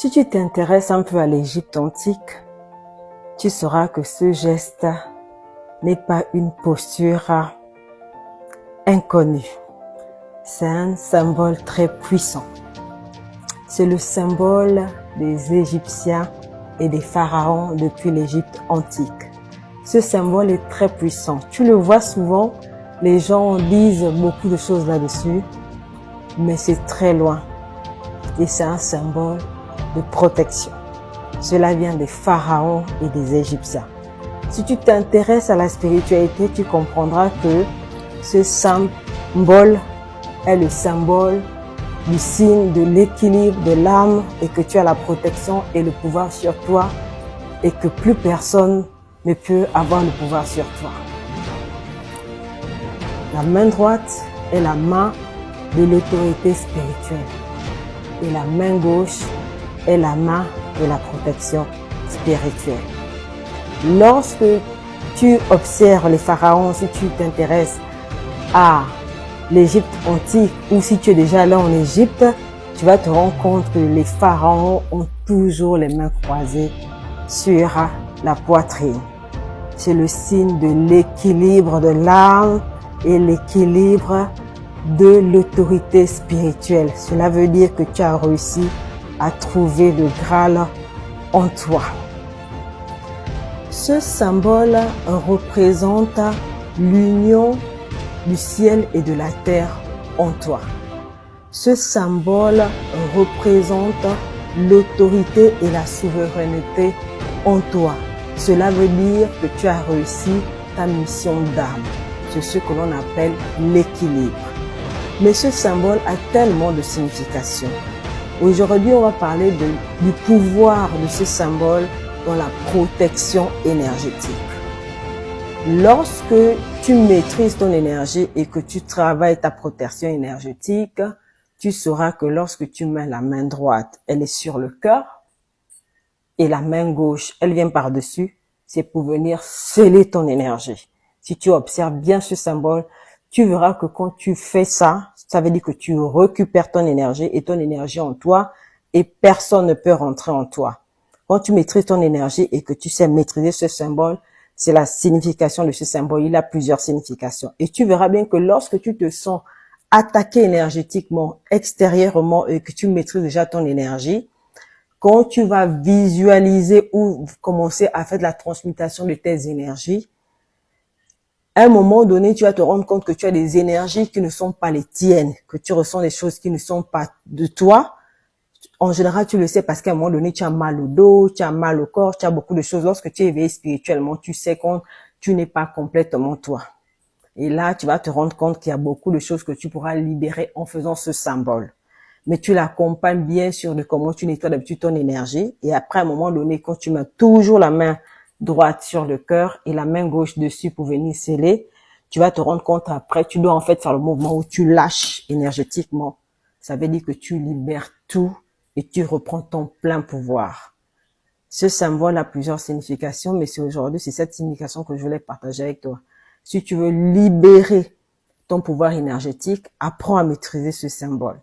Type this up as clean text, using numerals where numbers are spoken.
Si tu t'intéresses un peu à l'Égypte antique, tu sauras que ce geste n'est pas une posture inconnue. C'est un symbole très puissant. C'est le symbole des Égyptiens et des pharaons depuis l'Égypte antique. Ce symbole est très puissant. Tu le vois souvent, les gens disent beaucoup de choses là-dessus, mais c'est très loin. Et c'est un symbole de protection. Cela vient des pharaons et des Égyptiens. Si tu t'intéresses à la spiritualité, tu comprendras que ce symbole est le symbole du signe de l'équilibre de l'âme et que tu as la protection et le pouvoir sur toi et que plus personne ne peut avoir le pouvoir sur toi. La main droite est la main de l'autorité spirituelle et la main gauche est la main de la protection spirituelle. Lorsque tu observes les pharaons, si tu t'intéresses à l'Égypte antique ou si tu es déjà allé en Égypte, tu vas te rendre compte que les pharaons ont toujours les mains croisées sur la poitrine. C'est le signe de l'équilibre de l'âme et l'équilibre de l'autorité spirituelle. Cela veut dire que tu as réussi à trouver le Graal en toi. Ce symbole représente l'union du ciel et de la terre en toi. Ce symbole représente l'autorité et la souveraineté en toi. Cela veut dire que tu as réussi ta mission d'âme. C'est ce que l'on appelle l'équilibre. Mais ce symbole a tellement de signification. Aujourd'hui, on va parler du pouvoir de ce symbole dans la protection énergétique. Lorsque tu maîtrises ton énergie et que tu travailles ta protection énergétique, tu sauras que lorsque tu mets la main droite, elle est sur le cœur et la main gauche, elle vient par-dessus, c'est pour venir sceller ton énergie. Si tu observes bien ce symbole, tu verras que quand tu fais ça, ça veut dire que tu récupères ton énergie et ton énergie en toi et personne ne peut rentrer en toi. Quand tu maîtrises ton énergie et que tu sais maîtriser ce symbole, c'est la signification de ce symbole. Il a plusieurs significations. Et tu verras bien que lorsque tu te sens attaqué énergétiquement, extérieurement et que tu maîtrises déjà ton énergie, quand tu vas visualiser ou commencer à faire de la transmutation de tes énergies, à un moment donné, tu vas te rendre compte que tu as des énergies qui ne sont pas les tiennes, que tu ressens des choses qui ne sont pas de toi. En général, tu le sais parce qu'à un moment donné, tu as mal au dos, tu as mal au corps, tu as beaucoup de choses. Lorsque tu es éveillé spirituellement, tu sais quand tu n'es pas complètement toi. Et là, tu vas te rendre compte qu'il y a beaucoup de choses que tu pourras libérer en faisant ce symbole. Mais tu l'accompagnes bien sûr de comment tu nettoies d'habitude ton énergie. Et après, à un moment donné, quand tu mets toujours la main droite sur le cœur et la main gauche dessus pour venir sceller, tu vas te rendre compte après, tu dois en fait faire le mouvement où tu lâches énergétiquement. Ça veut dire que tu libères tout et tu reprends ton plein pouvoir. Ce symbole a plusieurs significations, mais c'est aujourd'hui, c'est cette signification que je voulais partager avec toi. Si tu veux libérer ton pouvoir énergétique, apprends à maîtriser ce symbole.